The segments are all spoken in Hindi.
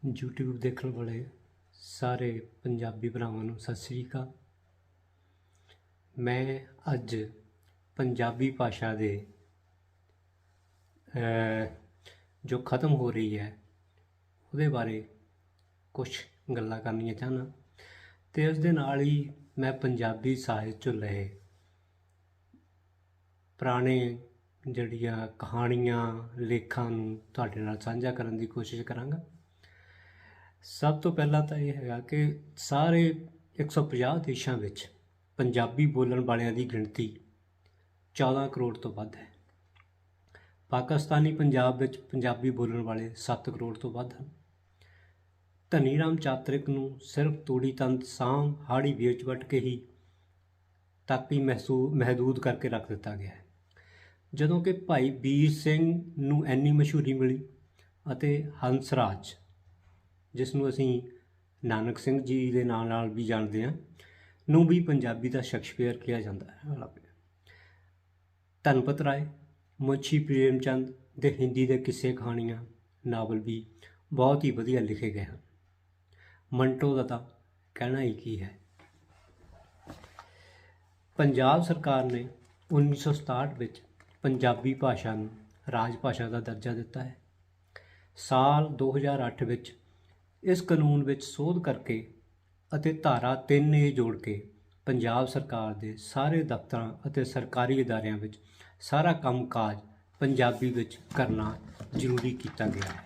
YouTube ਦੇਖਣ ਵਾਲੇ ਸਾਰੇ ਪੰਜਾਬੀ ਭਰਾਵਾਂ ਨੂੰ ਸਤਿ ਸ੍ਰੀ ਅਕਾਲ। ਮੈਂ ਅੱਜ ਪੰਜਾਬੀ ਭਾਸ਼ਾ ਦੇ ਜੋ ਖਤਮ ਹੋ ਰਹੀ ਹੈ ਉਹਦੇ ਬਾਰੇ ਕੁਝ ਗੱਲਾਂ ਕਰਨੀਆਂ ਚਾਹੁੰਦਾ ਅਤੇ ਉਸ ਦੇ ਨਾਲ ਹੀ ਮੈਂ ਪੰਜਾਬੀ ਸਾਹਿਤ 'ਚੋਂ ਲਏ ਪੁਰਾਣੇ ਜਿਹੜੀਆਂ ਕਹਾਣੀਆਂ ਲੇਖਾਂ ਨੂੰ ਤੁਹਾਡੇ ਨਾਲ ਸਾਂਝਾ ਕਰਨ ਦੀ ਕੋਸ਼ਿਸ਼ ਕਰਾਂਗਾ। ਸਭ ਤੋਂ ਪਹਿਲਾਂ ਤਾਂ ਇਹ ਹੈਗਾ ਕਿ ਸਾਰੇ 150 ਦੇਸ਼ਾਂ ਵਿੱਚ ਪੰਜਾਬੀ ਬੋਲਣ ਵਾਲਿਆਂ ਦੀ ਗਿਣਤੀ 14 ਕਰੋੜ ਤੋਂ ਵੱਧ ਹੈ। ਪਾਕਿਸਤਾਨੀ ਪੰਜਾਬ ਵਿੱਚ ਪੰਜਾਬੀ ਬੋਲਣ ਵਾਲੇ 7 ਕਰੋੜ ਤੋਂ ਵੱਧ ਹਨ। ਧਨੀ ਰਾਮ ਚਾਤਰਿਕ ਨੂੰ ਸਿਰਫ ਤੂੜੀ ਤੰਦ ਸਾਂਭ ਹਾੜੀ ਵੇਚ ਵਟ ਕੇ ਹੀ ਤੱਕ ਹੀ ਮਹਿਦੂਦ ਕਰਕੇ ਰੱਖ ਦਿੱਤਾ ਗਿਆ ਹੈ, ਜਦੋਂ ਕਿ ਭਾਈ ਵੀਰ ਸਿੰਘ ਨੂੰ ਇੰਨੀ ਮਸ਼ਹੂਰੀ ਮਿਲੀ ਅਤੇ ਹੰਸਰਾਜ, ਜਿਸ ਨੂੰ ਅਸੀਂ ਨਾਨਕ ਸਿੰਘ ਜੀ ਦੇ ਨਾਂ ਨਾਲ ਵੀ ਜਾਣਦੇ ਹਾਂ, ਨੂੰ ਵੀ ਪੰਜਾਬੀ ਦਾ ਸ਼ੇਕਸਪੀਅਰ ਕਿਹਾ ਜਾਂਦਾ ਹੈ। ਧਨਪਤ ਰਾਏ, ਮੁਨਸ਼ੀ ਪ੍ਰੇਮ ਚੰਦ ਦੇ ਹਿੰਦੀ ਦੇ ਕਿੱਸੇ ਕਹਾਣੀਆਂ ਨਾਵਲ ਵੀ ਬਹੁਤ ਹੀ ਵਧੀਆ ਲਿਖੇ ਗਏ ਹਨ। ਮੰਟੋ ਦਾ ਤਾਂ ਕਹਿਣਾ ਹੀ ਕੀ ਹੈ। ਪੰਜਾਬ ਸਰਕਾਰ ਨੇ 1967 ਵਿੱਚ ਪੰਜਾਬੀ ਭਾਸ਼ਾ ਨੂੰ ਰਾਜ ਭਾਸ਼ਾ ਦਾ ਦਰਜਾ ਦਿੱਤਾ ਹੈ। ਸਾਲ 2008 ਵਿੱਚ ਇਸ ਕਾਨੂੰਨ ਵਿੱਚ ਸੋਧ ਕਰਕੇ ਅਤੇ ਧਾਰਾ 3A ਜੋੜ ਕੇ ਪੰਜਾਬ ਸਰਕਾਰ ਦੇ ਸਾਰੇ ਦਫ਼ਤਰਾਂ ਅਤੇ ਸਰਕਾਰੀ ਅਦਾਰਿਆਂ ਵਿੱਚ ਸਾਰਾ ਕੰਮਕਾਜ ਪੰਜਾਬੀ ਵਿੱਚ ਕਰਨਾ ਜ਼ਰੂਰੀ ਕੀਤਾ ਗਿਆ ਹੈ।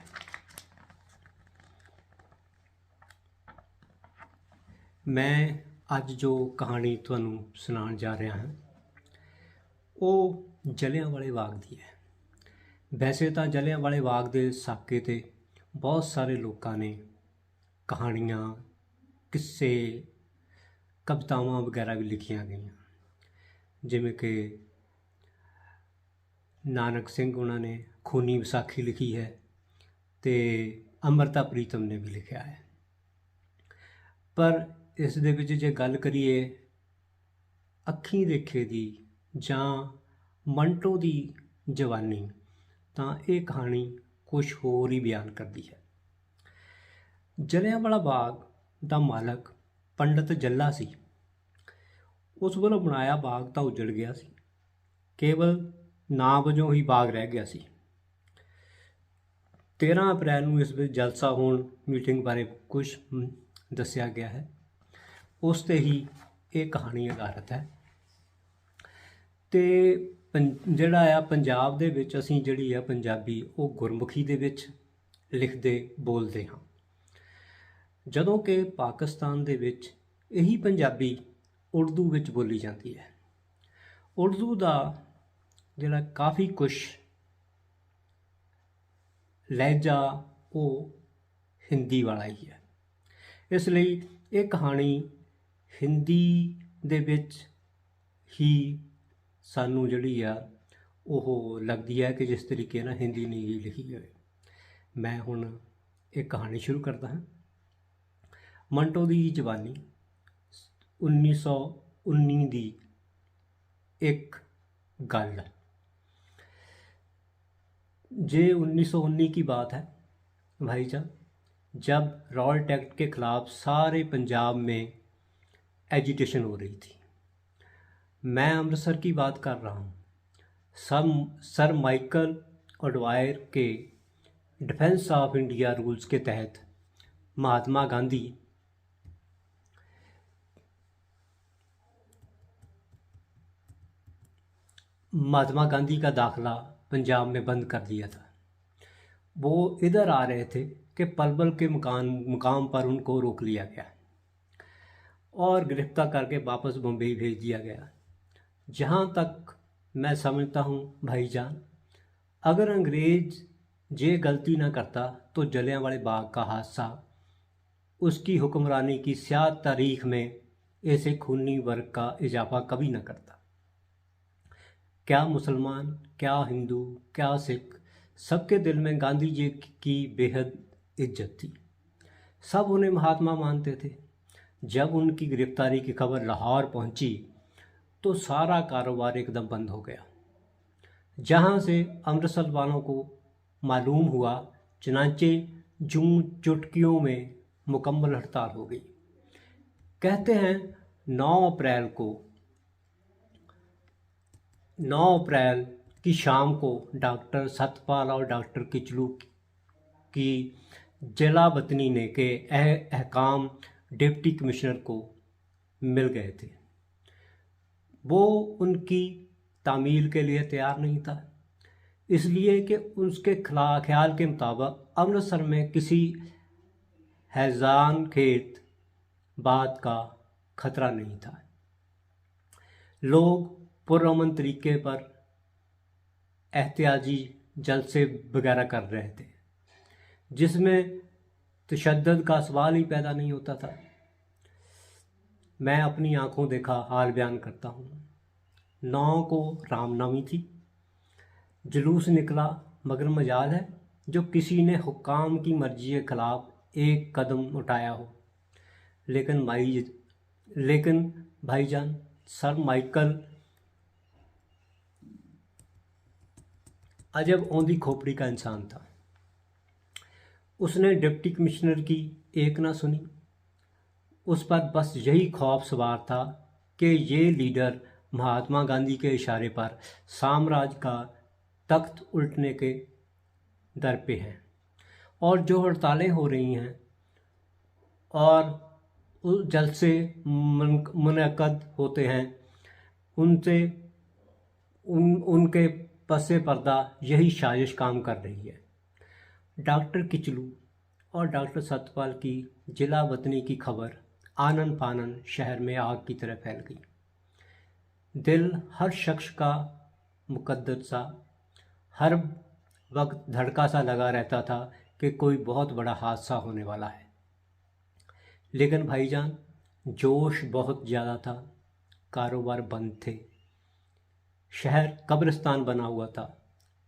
ਮੈਂ ਅੱਜ ਜੋ ਕਹਾਣੀ ਤੁਹਾਨੂੰ ਸੁਣਾਉਣ ਜਾ ਰਿਹਾ ਹਾਂ ਉਹ ਜਲ੍ਹਿਆਂਵਾਲੇ ਬਾਗ ਦੀ ਹੈ। ਵੈਸੇ ਤਾਂ ਜਲ੍ਹਿਆਂਵਾਲੇ ਬਾਗ ਦੇ ਸਾਕੇ 'ਤੇ ਬਹੁਤ ਸਾਰੇ ਲੋਕਾਂ ਨੇ ਕਹਾਣੀਆਂ, ਕਿੱਸੇ, ਕਵਿਤਾਵਾਂ ਵਗੈਰਾ ਵੀ ਲਿਖੀਆਂ ਗਈਆਂ, ਜਿਵੇਂ ਕਿ ਨਾਨਕ ਸਿੰਘ ਉਹਨਾਂ ਨੇ ਖੂਨੀ ਵਿਸਾਖੀ ਲਿਖੀ ਹੈ ਅਤੇ ਅੰਮ੍ਰਿਤਾ ਪ੍ਰੀਤਮ ਨੇ ਵੀ ਲਿਖਿਆ ਹੈ। ਪਰ ਇਸ ਦੇ ਵਿੱਚ ਜੇ ਗੱਲ ਕਰੀਏ ਅੱਖੀਂ ਦੇਖੇ ਦੀ ਜਾਂ ਮੰਟੋ ਦੀ ਜਵਾਨੀ, ਤਾਂ ਇਹ ਕਹਾਣੀ ਕੁਝ ਹੋਰ ਹੀ ਬਿਆਨ ਕਰਦੀ ਹੈ। ਜਲ੍ਹਿਆਂਵਾਲਾ ਬਾਗ ਦਾ ਮਾਲਕ ਪੰਡਤ ਜੱਲਾ ਸੀ। ਉਸ ਵੱਲੋਂ ਬਣਾਇਆ ਬਾਗ ਤਾਂ ਉਜੜ ਗਿਆ ਸੀ, ਕੇਵਲ ਨਾਂ ਵਜੋਂ ਹੀ ਬਾਗ ਰਹਿ ਗਿਆ ਸੀ। 13 ਅਪ੍ਰੈਲ ਨੂੰ ਇਸ ਵਿੱਚ ਜਲਸਾ ਹੋਣ ਮੀਟਿੰਗ ਬਾਰੇ ਕੁਝ ਦੱਸਿਆ ਗਿਆ ਹੈ। ਉਸ 'ਤੇ ਹੀ ਇਹ ਕਹਾਣੀ ਆਧਾਰਿਤ ਹੈ। ਅਤੇ ਜਿਹੜਾ ਆ ਪੰਜਾਬ ਦੇ ਵਿੱਚ ਅਸੀਂ ਜਿਹੜੀ ਆ ਪੰਜਾਬੀ ਉਹ ਗੁਰਮੁਖੀ ਦੇ ਵਿੱਚ ਲਿਖਦੇ ਬੋਲਦੇ ਹਾਂ, ਜਦੋਂ ਕਿ ਪਾਕਿਸਤਾਨ ਦੇ ਵਿੱਚ ਇਹੀ ਪੰਜਾਬੀ ਉਰਦੂ ਵਿੱਚ ਬੋਲੀ ਜਾਂਦੀ ਹੈ। ਉਰਦੂ ਦਾ ਜਿਹੜਾ ਕਾਫੀ ਕੁਛ ਲਹਿਜਾ ਉਹ ਹਿੰਦੀ ਵਾਲਾ ਹੀ ਹੈ। ਇਸ ਲਈ ਇਹ ਕਹਾਣੀ ਹਿੰਦੀ ਦੇ ਵਿੱਚ ਹੀ ਸਾਨੂੰ ਜਿਹੜੀ ਆ ਉਹ ਲੱਗਦੀ ਹੈ ਕਿ ਜਿਸ ਤਰੀਕੇ ਨਾਲ ਹਿੰਦੀ ਨੇ ਹੀ ਲਿਖੀ ਹੋਵੇ। ਮੈਂ ਹੁਣ ਇਹ ਕਹਾਣੀ ਸ਼ੁਰੂ ਕਰਦਾ ਹਾਂ। ਮੰਟੋ ਦੀ ਜਵਾਨੀ 1919 ਦੀ ਇੱਕ ਗੱਲ। ये 1919 की बात है भाईजान, जब रॉल्ट एक्ट के ख़िलाफ़ सारे पंजाब में एजिटेशन हो रही थी। मैं अमृतसर की बात कर रहा हूँ। सर माइकल ओडवायर के डिफेंस ऑफ इंडिया रूल्स के तहत महात्मा गांधी का दाखिला पंजाब में बंद कर दिया था। वो इधर आ रहे थे कि पलवल के मुकाम पर उनको रोक लिया गया और गिरफ्तार करके वापस बम्बई भेज दिया गया। जहाँ तक मैं समझता हूँ भाईजान, अगर अंग्रेज़ ये गलती ना करता तो जलियांवाले बाग का हादसा उसकी हुक्मरानी की स्याह तारीख में ऐसे खूनी वर्ग का इजाफा कभी ना करता। क्या मुसलमान, क्या हिंदू, क्या सिख, सबके दिल में गांधी जी की बेहद इज्जत थी। सब उन्हें महात्मा मानते थे। जब उनकी गिरफ्तारी की खबर लाहौर पहुंची तो सारा कारोबार एकदम बंद हो गया। जहां से अमृतसर वालों को मालूम हुआ, चनाचे जूं चुटकियों में मुकम्मल हड़ताल हो गई। कहते हैं 9 अप्रैल की शाम को डॉक्टर सतपाल और डॉक्टर किचलू की जिला बतनी ने के अहकाम डिप्टी कमिश्नर को मिल गए थे। वो उनकी तामील के लिए तैयार नहीं था, इसलिए कि उसके ख्याल के मुताबिक अमृतसर में किसी हैजान खेत बात का खतरा नहीं था। लोग पुरअमन तरीके पर एहतियाजी जलसे वगैरह कर रहे थे, जिसमें तशद्दुद का सवाल ही पैदा नहीं होता था। मैं अपनी आंखों देखा हाल बयान करता हूँ। 9 को रामनवमी थी। जुलूस निकला, मगर मजाल है जो किसी ने हुक्काम की मर्जी के खिलाफ एक कदम उठाया हो। लेकिन भाईजान सर माइकल अजब औंधी खोपड़ी का इंसान था। उसने डिप्टी कमिश्नर की एक ना सुनी। उस पर बस यही खौफ सवार था कि ये लीडर महात्मा गांधी के इशारे पर साम्राज्य का तख्त उल्टने के दर पे हैं, और जो हड़तालें हो रही हैं और जलसे मुनक़द होते हैं, उनके पसे पर्दा यही साजिश काम कर रही है। डॉक्टर किचलू और डॉक्टर सतपाल की जिला वतनी की खबर आनन फानन शहर में आग की तरह फैल गई। दिल हर शख्स का मुकद्दर सा हर वक्त धड़का सा लगा रहता था कि कोई बहुत बड़ा हादसा होने वाला है। लेकिन भाईजान जोश बहुत ज़्यादा था। कारोबार बंद थे, शहर कब्रिस्तान बना हुआ था,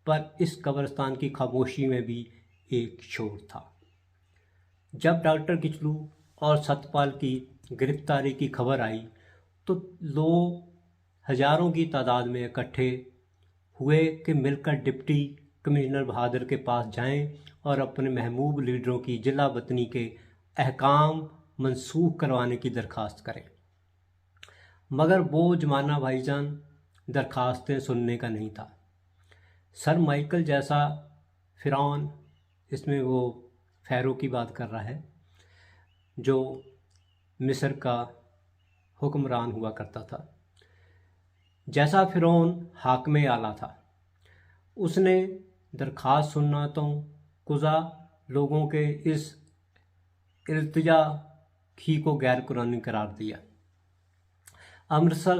पर इस कब्रिस्तान की खामोशी में भी एक शोर था। जब डॉक्टर किचलू और सतपाल की गिरफ्तारी की खबर आई तो लोग हजारों की तादाद में इकट्ठे हुए कि मिलकर डिप्टी कमिश्नर बहादुर के पास जाएं और अपने महबूब लीडरों की जिला वतनी के अहकाम मनसूख करवाने की दरख्वास्त करें। मगर वो ज़माना भाईजान दरख्वास्तें सुनने का नहीं था। सर माइकल जैसा फिरौन, इसमें वो फ़ैरो की बात कर रहा है, जो मिस्र का हुक्मरान हुआ करता था, जैसा फिरौन हाकिम आला था, उसने दरख्वास्त सुनना तो कुजा लोगों के इस इल्तिजा ही को गैर कुरानी करार दिया। अमृतसर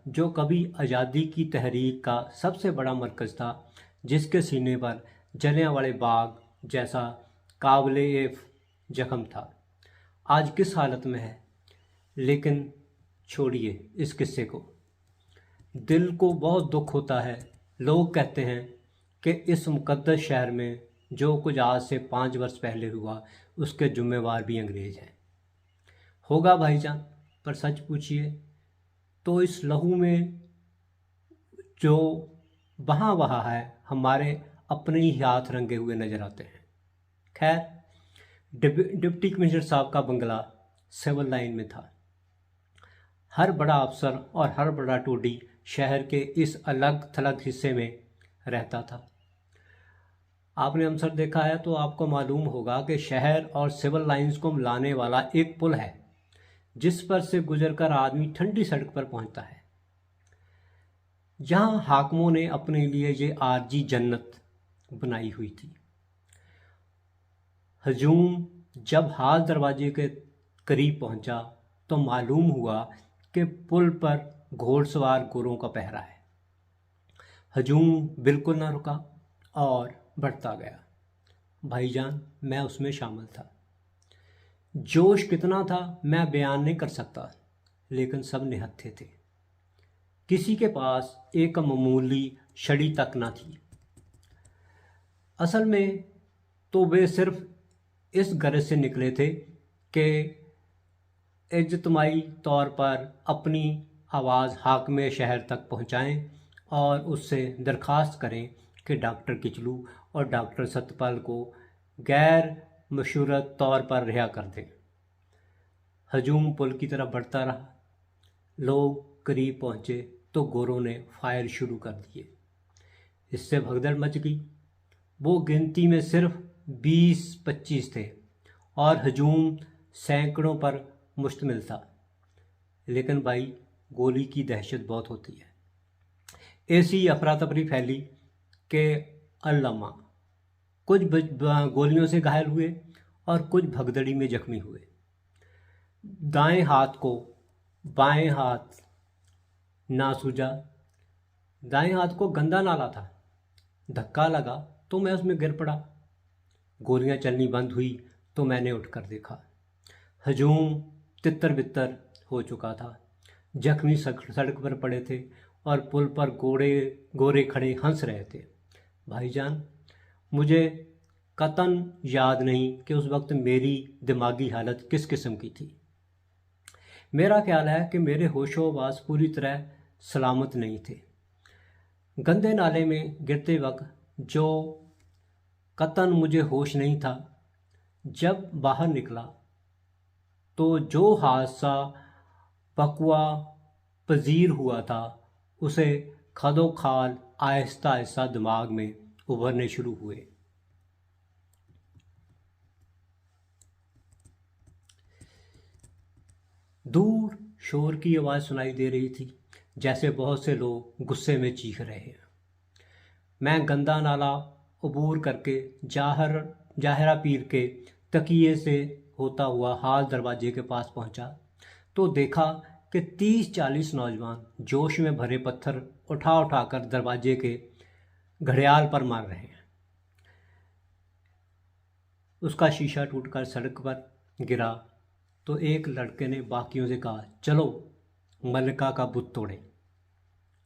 जो कभी आज़ादी की तहरीक का सबसे बड़ा मरकज़ था, जिसके सीने पर जलियांवाला बाग जैसा काबिल जख्म था, आज किस हालत में है। लेकिन छोड़िए इस किस्से को। दिल को बहुत दुख होता है। लोग कहते हैं कि इस मुक़द्दस शहर में जो कुछ आज से 5 वर्ष पहले हुआ, उसके ज़िम्मेवार भी अंग्रेज़ हैं। होगा भाईजान, पर सच पूछिए तो इस लहू में जो बहा वहा है, हमारे अपने ही हाथ रंगे हुए नज़र आते हैं। खैर, डिप्टी कमिश्नर साहब का बंगला सिविल लाइन में था। हर बड़ा अफसर और हर बड़ा टोडी शहर के इस अलग थलग हिस्से में रहता था। आपने अमसर देखा है तो आपको मालूम होगा कि शहर और सिविल लाइंस को मिलाने वाला एक पुल है, जिस पर से गुजरकर आदमी ठंडी सड़क पर पहुंचता है, जहां हाकिमों ने अपने लिए ये आरजी जन्नत बनाई हुई थी। हजूम जब हाल दरवाजे के करीब पहुंचा तो मालूम हुआ कि पुल पर घोड़सवार गोरों का पहरा है। हजूम बिल्कुल ना रुका और बढ़ता गया। भाईजान, मैं उसमें शामिल था। जोश कितना था मैं बयान नहीं कर सकता, लेकिन सब निहत्थे थे। किसी के पास एक मामूली छड़ी तक ना थी। असल में तो वे सिर्फ इस गरज से निकले थे कि इज्तिमाई तौर पर अपनी आवाज़ हाकिम शहर तक पहुंचाएं और उससे दरख्वास्त करें कि डॉक्टर किचलू और डॉक्टर सत्यपाल को गैर मशरूत तौर पर रिहा कर दें। हजूम पुल की तरफ बढ़ता रहा। लोग करीब पहुंचे तो गोरों ने फायर शुरू कर दिए। इससे भगदड़ मच गई। वो गिनती में सिर्फ 20-25 थे और हजूम सैकड़ों पर मुश्तमिल था। लेकिन भाई, गोली की दहशत बहुत होती है। ऐसी अफरा तफरी फैली कि अल्लामा कुछ गोलियों से घायल हुए और कुछ भगदड़ी में जख्मी हुए। दाएं हाथ को बाएं हाथ ना सूझा। दाएं हाथ को गंदा नाला था। धक्का लगा तो मैं उसमें गिर पड़ा। गोलियां चलनी बंद हुई तो मैंने उठकर देखा। हजूम तितर बितर हो चुका था। जख्मी सड़क पर पड़े थे और पुल पर गोरे खड़े हंस रहे थे। भाईजान, मुझे कतन याद नहीं कि उस वक्त मेरी दिमागी हालत किस किस्म की थी। मेरा ख्याल है कि मेरे होशो-हवास पूरी तरह सलामत नहीं थे। गंदे नाले में गिरते वक्त जो कतन मुझे होश नहीं था, जब बाहर निकला तो जो हादसा बकवा पजीर हुआ था उसे खदो खाल आहिस्ता आहिस्ता दिमाग में उभरने शुरू हुए। दूर शोर की आवाज़ सुनाई दे रही थी, जैसे बहुत से लोग गुस्से में चीख रहे हैं। मैं गंदा नाला अबूर करके जाहिरा पीर के तकिए से होता हुआ हाल दरवाजे के पास पहुंचा तो देखा कि 30-40 नौजवान जोश में भरे पत्थर उठा उठाकर दरवाजे के घड़ियाल पर मार रहे हैं। उसका शीशा टूटकर सड़क पर गिरा तो एक लड़के ने बाकियों से कहा, चलो मल्लिका का बुत तोड़ें।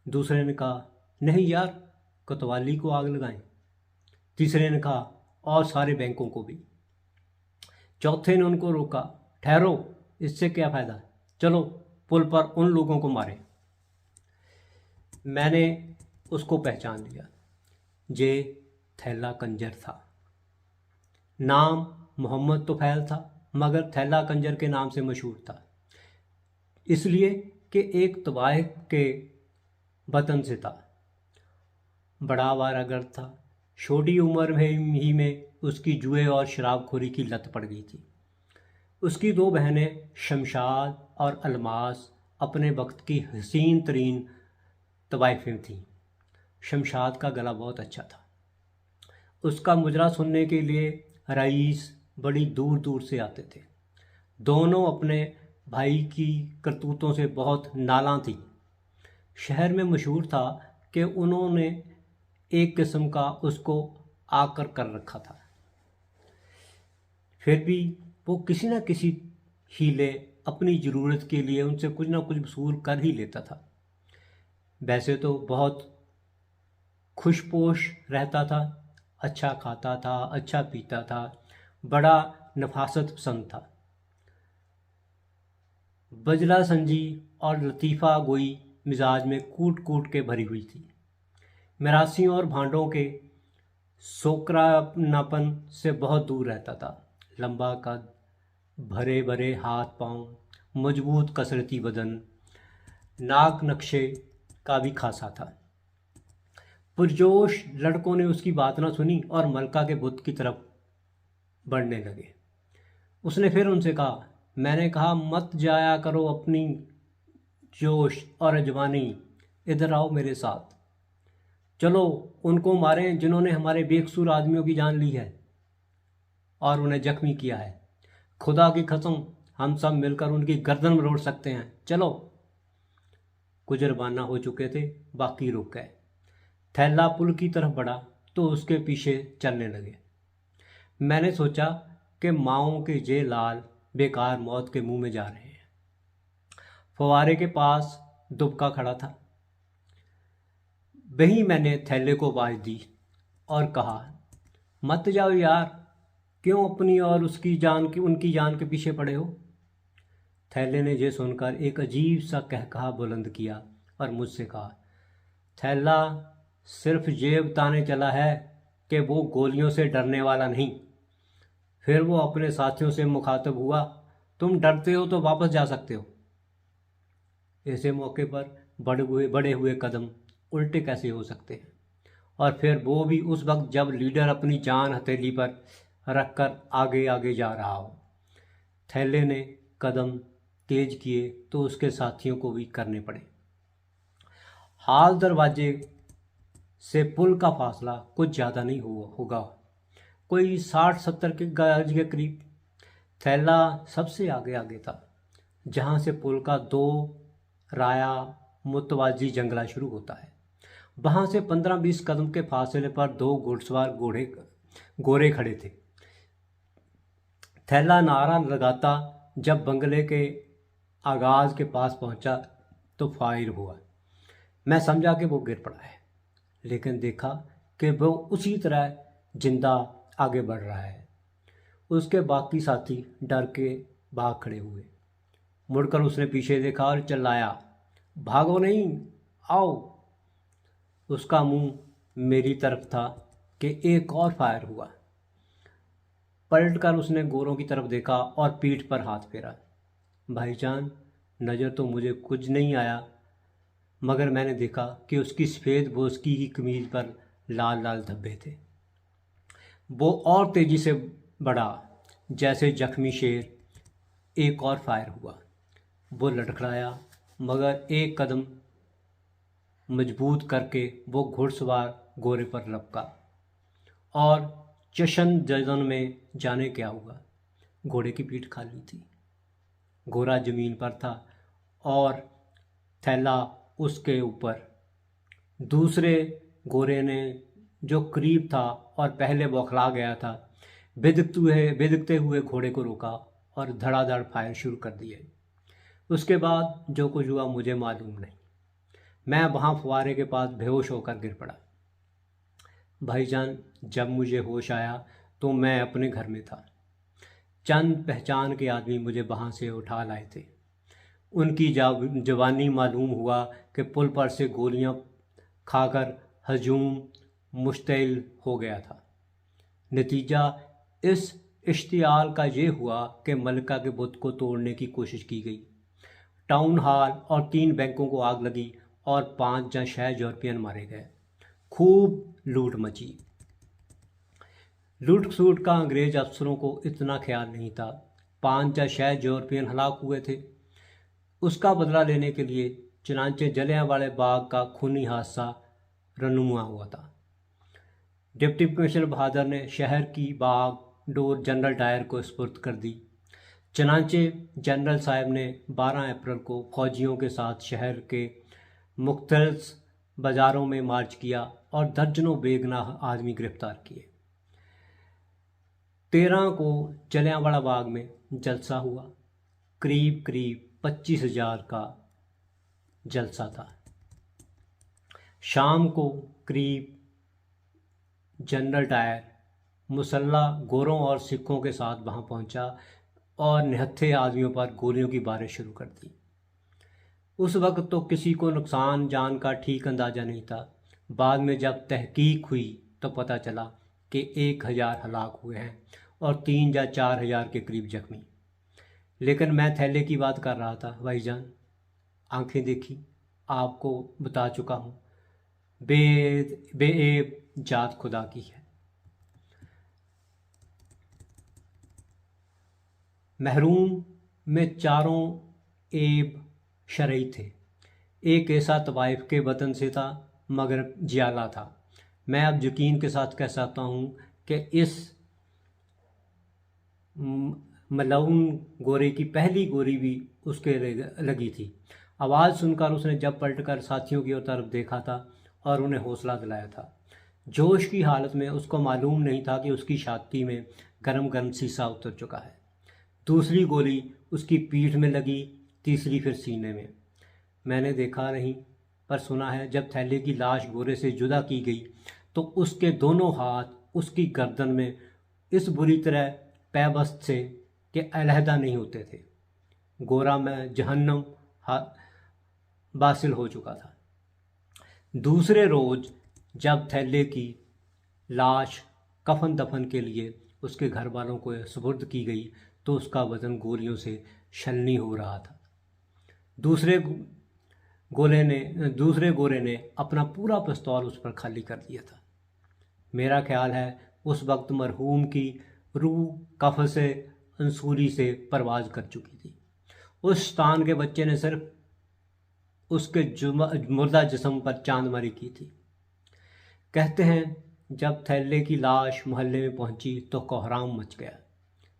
दूसरे ने कहा, नहीं यार, कोतवाली को आग लगाएं। तीसरे ने कहा, और सारे बैंकों को भी। चौथे ने उनको रोका, ठहरो, इससे क्या फ़ायदा, चलो पुल पर उन लोगों को मारें। मैंने उसको पहचान लिया। ये थैला कंजर था। नाम मोहम्मद तुफैल था, मगर थैला कंजर के नाम से मशहूर था, इसलिए कि एक तबाह के वतन से था। बड़ा आवारागर्द था। छोटी उम्र ही में उसकी जुए और शराबखोरी की लत पड़ गई थी। उसकी 2 बहनें शमशाद और अलमास अपने वक्त की हसीन तरीन तवाइफें थीं। शमशाद का गला बहुत अच्छा था। उसका मुजरा सुनने के लिए रईस बड़ी दूर दूर से आते थे। दोनों अपने भाई की करतूतों से बहुत नालां थी। शहर में मशहूर था कि उन्होंने एक किस्म का उसको आकर कर रखा था। फिर भी वो किसी न किसी हीले अपनी ज़रूरत के लिए उनसे कुछ ना कुछ वसूल कर ही लेता था। वैसे तो बहुत खुशपोश रहता था, अच्छा खाता था, अच्छा पीता था, बड़ा नफासत पसंद था। बजला संजी और लतीफ़ा गोई मिजाज में कूट कूट के भरी हुई थी। मिरासियों और भांडों के सोकरानापन से बहुत दूर रहता था। लंबा कद, भरे भरे हाथ पांव, मजबूत कसरती बदन, नाक नक्शे का भी खासा था। पुरजोश लड़कों ने उसकी बात न सुनी और मलका के बुत की तरफ बढ़ने लगे। उसने फिर उनसे कहा, मैंने कहा मत जाया करो अपनी जोश और जवानी, इधर आओ मेरे साथ। चलो उनको मारें जिन्होंने हमारे बेकसूर आदमियों की जान ली है और उन्हें जख्मी किया है। खुदा की कसम, हम सब मिलकर उनकी गर्दन मरोड़ सकते हैं। चलो। कुछ रवाना हो चुके थे, बाकी रुक गए। थैला पुल की तरफ बढ़ा तो उसके पीछे चलने लगे। मैंने सोचा कि माओं के जे लाल बेकार मौत के मुंह में जा रहे हैं। फवारे के पास दुबका खड़ा था। वहीं मैंने थैले को आवाज दी और कहा, मत जाओ यार, क्यों अपनी और उनकी जान के पीछे पड़े हो। थैले ने ये सुनकर एक अजीब सा कहकहा बुलंद किया और मुझसे कहा, थैला सिर्फ ये बताने चला है कि वो गोलियों से डरने वाला नहीं। फिर वो अपने साथियों से मुखातब हुआ, तुम डरते हो तो वापस जा सकते हो। ऐसे मौके पर बड़े हुए कदम उल्टे कैसे हो सकते हैं? और फिर वो भी उस वक्त जब लीडर अपनी जान हथेली पर रखकर आगे आगे जा रहा हो। थैले ने कदम तेज किए तो उसके साथियों को भी करने पड़े। हाल दरवाजे से पुल का फासला कुछ ज़्यादा नहीं होगा, कोई 60-70 के गज के करीब। थैला सबसे आगे आगे था, जहाँ से पुल का 2 राया मुतवाजी जंगला शुरू होता है। वहाँ से 15-20 कदम के फासले पर 2 घुड़सवार गोरे खड़े थे। थैला नारा लगाता जब बंगले के आगाज के पास पहुंचा तो फायर हुआ। मैं समझा कि वो गिर पड़ा है, लेकिन देखा कि वो उसी तरह जिंदा आगे बढ़ रहा है। उसके बाकी साथी डर के भाग खड़े हुए। मुड़कर उसने पीछे देखा और चिल्लाया, भागो नहीं, आओ। उसका मुंह मेरी तरफ था कि एक और फायर हुआ। पलटकर उसने गोरों की तरफ देखा और पीठ पर हाथ फेरा। भाईजान, नज़र तो मुझे कुछ नहीं आया, मगर मैंने देखा कि उसकी सफ़ेद बोस्की की कमीज पर लाल लाल धब्बे थे। वो और तेज़ी से बढ़ा जैसे जख्मी शेर। एक और फायर हुआ। वो लड़खड़ाया, मगर एक कदम मजबूत करके वो घुड़सवार गोरे पर लपका। और चशन जजन में जाने क्या हुआ, घोड़े की पीठ खाली थी। घोड़ा जमीन पर था और थैला उसके ऊपर। दूसरे घोड़े ने, जो करीब था और पहले बौखला गया था, बिदकते हुए घोड़े को रोका और धड़ाधड़ फायर शुरू कर दिए। उसके बाद जो कुछ हुआ मुझे मालूम नहीं। मैं वहाँ फुवारे के पास बेहोश होकर गिर पड़ा। भाईजान, जब मुझे होश आया तो मैं अपने घर में था। चंद पहचान के आदमी मुझे वहाँ से उठा लाए थे। उनकी जवानी मालूम हुआ कि पुल पर से गोलियां खाकर हजूम मुश्तइल हो गया था। नतीजा इस इश्तियाल का ये हुआ कि मलिका के बुत को तोड़ने की कोशिश की गई। टाउन हॉल और 3 बैंकों को आग लगी और 5 या 6 यूरोपियन मारे गए। खूब लूट मची। लूट सूट का अंग्रेज अफसरों को इतना ख्याल नहीं था। 5 या 6 यूरोपियन हलाक हुए थे। उसका बदला लेने के लिए चुनांचे जलियांवाले बाग का खूनी हादसा रनुमा हुआ था। डिप्टी कमिश्नर बहादुर ने शहर की बाग डोर जनरल डायर को सुपुर्द कर दी। चुनांचे जनरल साहब ने 12 अप्रैल को फौजियों के साथ शहर के मुख्तलिफ बाज़ारों में मार्च किया और दर्जनों बेगुनाह आदमी गिरफ्तार किए। 13 को जलियांवाला बाग में जलसा हुआ। करीब 25,000 का जलसा था। शाम को करीब जनरल डायर मुसल्लह गोरों और सिखों के साथ वहां पहुंचा और निहत्थे आदमियों पर गोलियों की बारिश शुरू कर दी। उस वक्त तो किसी को नुकसान जान का ठीक अंदाज़ा नहीं था। बाद में जब तहकीक हुई तो पता चला कि 1,000 हलाक हुए हैं और 3 या 4,000 के करीब जख्मी। लेकिन मैं थैले की बात कर रहा था भाईजान। आंखें देखी, आपको बता चुका हूँ, बेएब जात खुदा की है। महरूम में चारों एब शरई थे। एक ऐसा तवाइफ के वतन से था मगर जियाला था। मैं अब यकीन के साथ कह सकता हूँ कि इस मलऊन गोरे की पहली गोली भी उसके लगी थी। आवाज़ सुनकर उसने जब पलटकर साथियों की तरफ देखा था और उन्हें हौसला दिलाया था। जोश की हालत में उसको मालूम नहीं था कि उसकी छाती में गरम गरम शीशा उतर चुका है। दूसरी गोली उसकी पीठ में लगी, तीसरी फिर सीने में। मैंने देखा नहीं पर सुना है, जब थैले की लाश गोरे से जुदा की गई तो उसके दोनों हाथ उसकी गर्दन में इस बुरी तरह पैबस्त से कि अलहदा नहीं होते थे। गोरा में जहन्नम बासिल हो चुका था। दूसरे रोज जब थैले की लाश कफन दफन के लिए उसके घर वालों को सुपुर्द की गई तो उसका बदन गोलियों से छलनी हो रहा था। दूसरे दूसरे गोरे ने अपना पूरा पिस्तौल उस पर खाली कर दिया था। मेरा ख्याल है उस वक्त मरहूम की रूह कफ से अंसूरी से परवाज कर चुकी थी। उस स्थान के बच्चे ने सिर्फ उसके मुर्दा जिस्म पर चांदमारी की थी। कहते हैं जब थैले की लाश मोहल्ले में पहुंची तो कोहराम मच गया।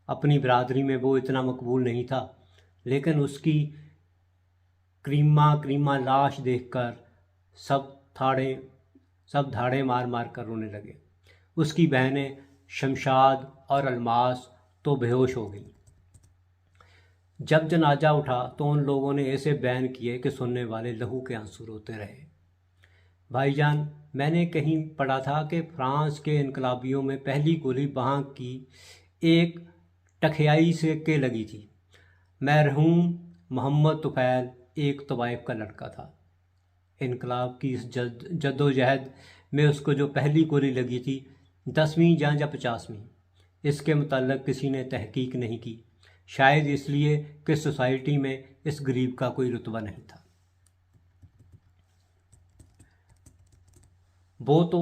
अपनी बरादरी में वो इतना मकबूल नहीं था, लेकिन उसकी क्रीमा लाश देखकर सब धाड़े मार मार कर रोने लगे। उसकी बहनें शमशाद और अलमास तो बेहोश हो गई। जब जनाजा उठा तो उन लोगों ने ऐसे बयान किए कि सुनने वाले लहू के आंसू रोते रहे। भाईजान, मैंने कहीं पढ़ा था कि फ्रांस के इनकलाबियों में पहली गोली वहाँ की एक टखियाई से के लगी थी। मरहूम मोहम्मद तुफैल एक तवाइफ का लड़का था। इनकलाब की इस जद्दोजहद में उसको जो पहली गोली लगी थी 10वीं या 50वीं, इसके मुताल्लिक़ किसी ने तहकीक नहीं की, शायद इसलिए कि सोसाइटी में इस गरीब का कोई रुतबा नहीं था। वो तो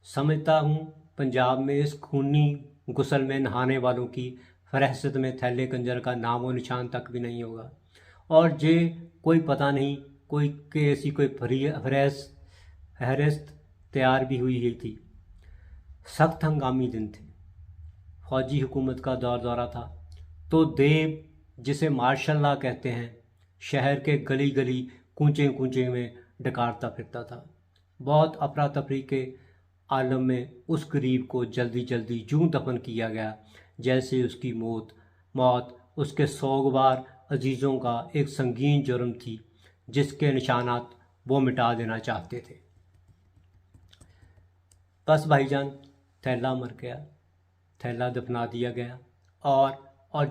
समझता हूँ पंजाब में इस खूनी गुस्ल में नहाने वालों की फहरिस्त में थैले कंजर का नाम और निशान तक भी नहीं होगा, और जे कोई पता नहीं कोई के ऐसी कोई फहरिस्त तैयार भी हुई ही थी। सख्त हंगामी दिन थे। फौजी हुकूमत का दौरा था तो देव, जिसे मार्शल लॉ कहते हैं, शहर के गली गली कूचे कूचे में डकारता फिरता था। बहुत अफरा तफरी के आलम में उस गरीब को जल्दी जल्दी यूं दफन किया गया जैसे उसकी मौत उसके सोगवार अजीज़ों का एक संगीन जुर्म थी जिसके निशानात वो मिटा देना चाहते थे। बस भाईजान, थैला मर गया, थैला दफना दिया गया, और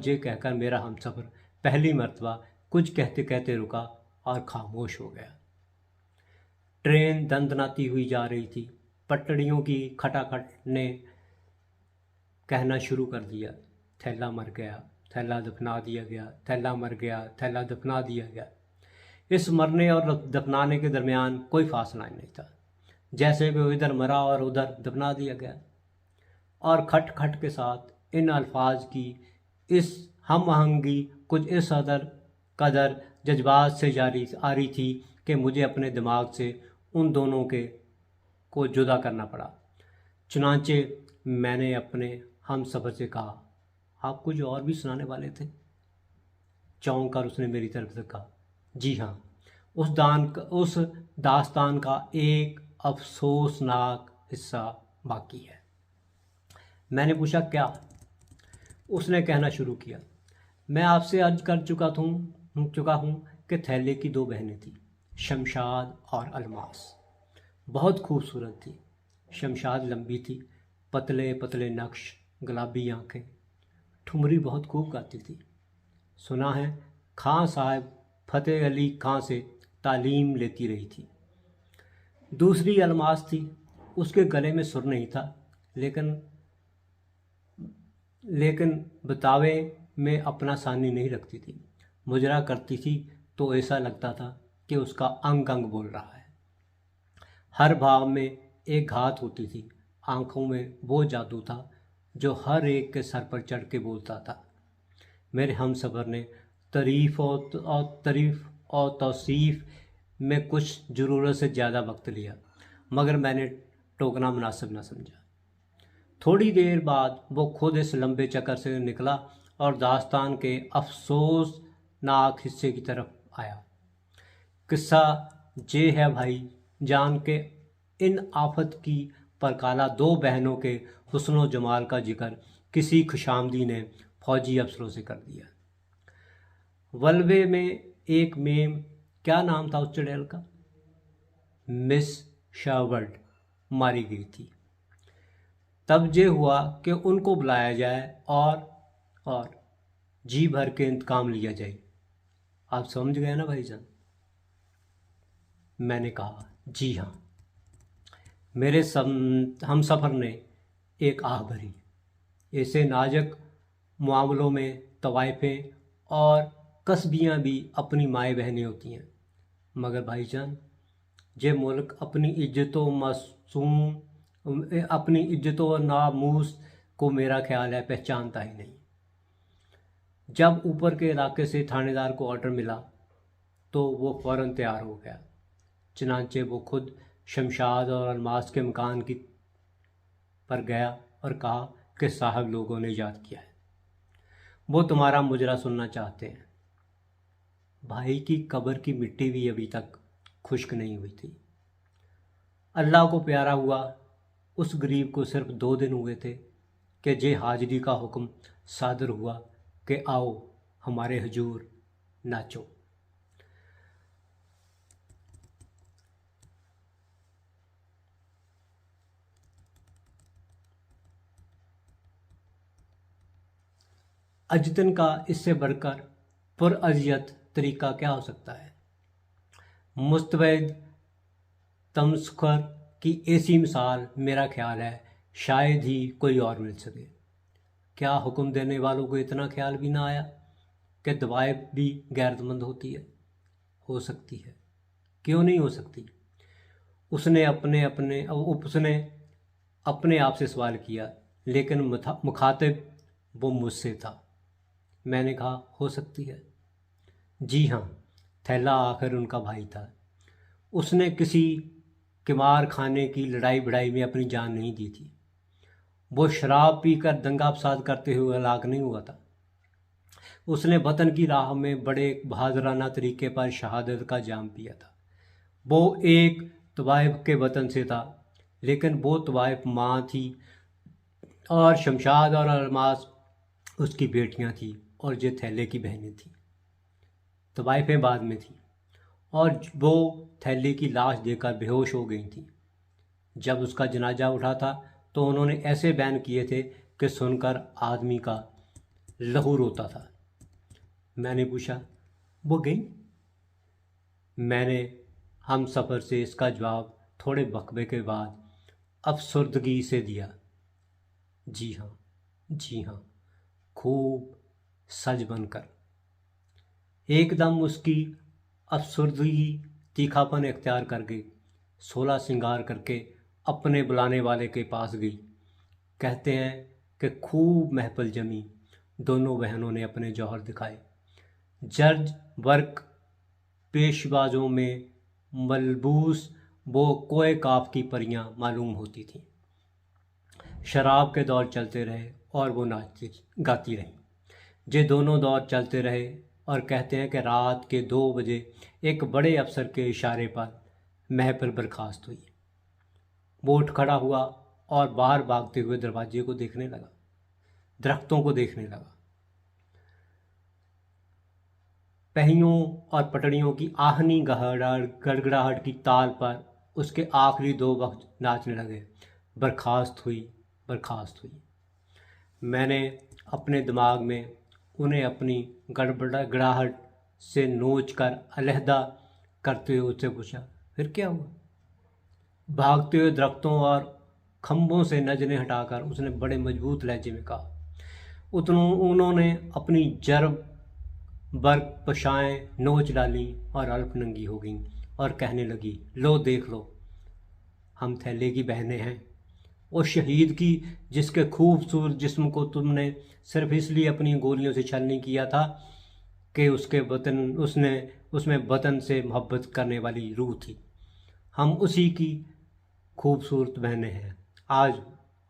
ये कहकर मेरा हमसफ़र पहली मर्तबा कुछ कहते कहते रुका और खामोश हो गया। ट्रेन दंदनाती हुई जा रही थी। पटड़ियों की खटाखट ने कहना शुरू कर दिया, थैला मर गया, थैला दफना दिया गया, थैला मर गया, थैला दफना दिया गया। इस मरने और दफनाने के दरमियान कोई फासला नहीं था, जैसे वो इधर मरा और उधर दफना दिया गया। और खट खट के साथ इन अल्फाज की इस हम आहंगी कुछ इस कदर जज्बात से जारी आ रही थी कि मुझे अपने दिमाग से उन दोनों को जुदा करना पड़ा। चुनांचे मैंने अपने हम सफ़र से कहा, आप कुछ और भी सुनाने वाले थे? चौंक कर उसने मेरी तरफ से कहा, जी हाँ, उस दास्तान का एक अफसोसनाक हिस्सा बाकी है। मैंने पूछा, क्या? उसने कहना शुरू किया, मैं आपसे अर्ज कर चुका हूँ कि थैले की 2 बहनें थीं, शमशाद और अलमास। बहुत खूबसूरत थी। शमशाद लंबी थी, पतले पतले नक्श, गुलाबी आँखें, ठुमरी बहुत खूब गाती थी। सुना है खां साहब फतेह अली खां से तालीम लेती रही थी। दूसरी अलमास थी। उसके गले में सुर नहीं था, लेकिन बतावे में अपना सानी नहीं रखती थी। मुजरा करती थी तो ऐसा लगता था कि उसका अंग अंग बोल रहा है। हर भाव में एक घात होती थी। आंखों में वो जादू था जो हर एक के सर पर चढ़ के बोलता था। मेरे हमसफ़र ने तारीफ़ और तौसीफ़ में कुछ ज़रूरत से ज़्यादा वक्त लिया, मगर मैंने टोकना मुनासिब न समझा। थोड़ी देर बाद वो खुद इस लंबे चक्कर से निकला और दास्तान के अफसोसनाक हिस्से की तरफ आया। किस्सा ये है भाई जान के इन आफत की परकाला 2 बहनों के हुस्न जमाल का जिक्र किसी खुशामदी ने फौजी अफसरों से कर दिया। वल्वे में एक मेम, क्या नाम था उस चुड़ैल का, मिस शावर्ड, मारी गई थी। तब ये हुआ कि उनको बुलाया जाए और जी भर के इंतकाम लिया जाए। आप समझ गए ना भाईजान? मैंने कहा, जी हाँ। मेरे हम सफ़र ने एक आह भरी। ऐसे नाजुक मामलों में तवाइफें और कस्बियाँ भी अपनी माएँ बहनें होती हैं, मगर भाईजान ये मुल्क अपनी इज्जतों और नामूस को मेरा ख्याल है पहचानता ही नहीं। जब ऊपर के इलाके से थानेदार को ऑर्डर मिला तो वो फ़ौरन तैयार हो गया। चनांचे वो खुद शमशाद और अलमास के मकान की पर गया और कहा कि साहब लोगों ने याद किया है, वो तुम्हारा मुजरा सुनना चाहते हैं। भाई की कब्र की मिट्टी भी अभी तक खुश्क नहीं हुई थी। अल्लाह को प्यारा हुआ उस गरीब को सिर्फ 2 दिन हुए थे कि जे हाजिरी का हुक्म सादर हुआ कि आओ हमारे हुजूर नाचो। अजतन का इससे बढ़कर पुरअज़ियत तरीका क्या हो सकता है। मुस्तवैद तमस्खुर की ऐसी मिसाल मेरा ख्याल है शायद ही कोई और मिल सके। क्या हुक्म देने वालों को इतना ख्याल भी ना आया कि दवाएं भी गैरतमंद होती है? हो सकती है, क्यों नहीं हो सकती। उसने अपने आप से सवाल किया, लेकिन मुखातिब वो मुझसे था। मैंने कहा हो सकती है। जी हाँ, थैला आखिर उनका भाई था। उसने किसी किमार खाने की लड़ाई भिड़ाई में अपनी जान नहीं दी थी। वो शराब पीकर दंगा फसाद करते हुए हलाक नहीं हुआ था। उसने वतन की राह में बड़े बहादुराना तरीके पर शहादत का जाम पिया था। वो एक तवाइफ के वतन से था, लेकिन वो तवाइफ माँ थी और शमशाद और अलमास उसकी बेटियां थी और ये थैले की बहनें थीं। तवाइफें बाद में थीं और वो थैले की लाश देकर बेहोश हो गई थीं। जब उसका जनाजा उठा था तो उन्होंने ऐसे बयान किए थे कि सुनकर आदमी का लहू रोता था। मैंने पूछा वो गई? मैंने हम सफ़र से इसका जवाब थोड़े वक्फे के बाद अफसुर्दगी से दिया। जी हाँ, जी हाँ, खूब सज बनकर। एकदम उसकी अफसुर्दगी तीखापन इख्तियार कर गई। 16 श्रृंगार करके अपने बुलाने वाले के पास गई। कहते हैं कि खूब महफिल जमी। दोनों बहनों ने अपने जौहर दिखाए। जर्ज वर्क पेशबाजों में मलबूस वो कोए काफ की परियां मालूम होती थीं। शराब के दौर चलते रहे और वो नाचती गाती रहीं। ये दोनों दौर चलते रहे और कहते हैं कि रात के 2 बजे एक बड़े अफसर के इशारे पर महफिल बर्खास्त हुई। वो उठ खड़ा हुआ और बाहर भागते हुए दरवाजे को देखने लगा, दरख्तों को देखने लगा। पहियों और पटड़ियों की आहनी गड़गड़ाहट की ताल पर उसके आखिरी 2 वक्त नाचने लगे। बर्खास्त हुई, बर्खास्त हुई। मैंने अपने दिमाग में उन्हें अपनी गड़गड़ाहट से नोच कर अलहदा करते हुए उससे पूछा, फिर क्या हुआ? भागते हुए दरख्तों और खंभों से नजरें हटाकर उसने बड़े मजबूत लहजे में कहा। उन्होंने अपनी जर्ब बर्क पशाएँ नोच डाली और अल्प नंगी हो गईं और कहने लगी, लो देख लो, हम थैले की बहनें हैं। उस शहीद की जिसके खूबसूरत जिस्म को तुमने सिर्फ इसलिए अपनी गोलियों से छल नहीं किया था कि उसमें वतन से मोहब्बत करने वाली रूह थी। हम उसी की खूबसूरत बहनें हैं। आज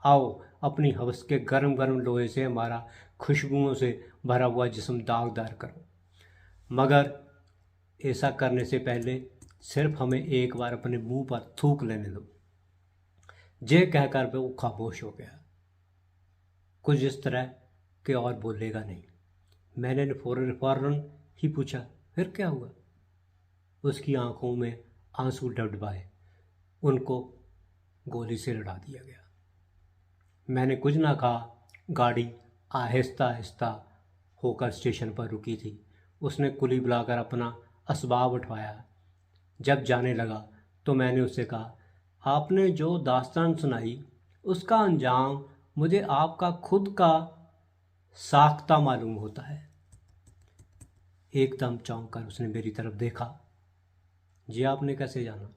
आओ अपनी हवस के गर्म गर्म लोहे से हमारा खुशबुओं से भरा हुआ जिस्म दागदार करो, मगर ऐसा करने से पहले सिर्फ हमें एक बार अपने मुंह पर थूक लेने दो। जे कहकर वो खामोश हो गया, कुछ इस तरह कि और बोलेगा नहीं। मैंने फौरन ही पूछा, फिर क्या हुआ? उसकी आंखों में आंसू डबडबाए। उनको गोली से लड़ा दिया गया। मैंने कुछ ना कहा। गाड़ी आहिस्ता आहिस्ता होकर स्टेशन पर रुकी थी। उसने कुली बुलाकर अपना असबाब उठवाया। जब जाने लगा तो मैंने उससे कहा, आपने जो दास्तान सुनाई उसका अंजाम मुझे आपका खुद का साख्ता मालूम होता है। एकदम चौंक कर उसने मेरी तरफ देखा। जी आपने कैसे जाना?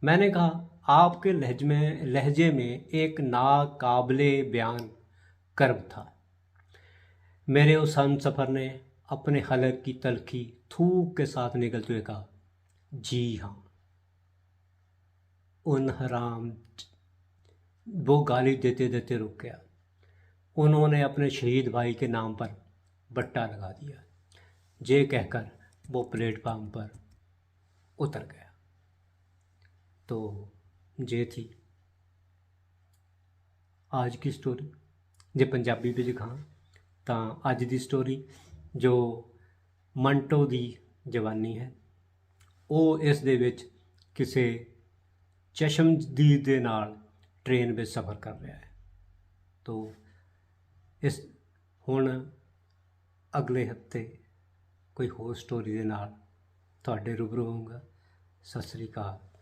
मैंने कहा आपके लहजे में एक नाकाबिले बयान कर्ब था। मेरे उस हम सफ़र ने अपने हलक की तलखी थूक के साथ निकलते हुए कहा, जी हाँ। उन हराम वो गाली देते देते रुक गया। उन्होंने अपने शहीद भाई के नाम पर बट्टा लगा दिया। जे कहकर वो प्लेटफार्म पर उतर गया। तो जे थी आज की स्टोरी जे पंजाबी ਵਿੱਚ ਕਹਾਂ ਤਾਂ ਅੱਜ ਦੀ ਸਟੋਰੀ ਜੋ ਮੰਟੋ ਦੀ ਜਵਾਨੀ ਹੈ, ਉਹ ਇਸ ਦੇ ਵਿੱਚ ਕਿਸੇ ਚਸ਼ਮਦੀਦ ਦੇ ਨਾਲ ਟ੍ਰੇਨ ਵਿੱਚ ਸਫ਼ਰ ਕਰ ਰਿਹਾ ਹੈ। ਤੋ ਇਸ ਹੁਣ ਅਗਲੇ ਹਫਤੇ ਕੋਈ ਹੋਰ ਸਟੋਰੀ ਦੇ ਨਾਲ ਤੁਹਾਡੇ ਰੂਬਰੂ ਹੋਊਂਗਾ। ਸਤਿ ਸ੍ਰੀ ਅਕਾਲ।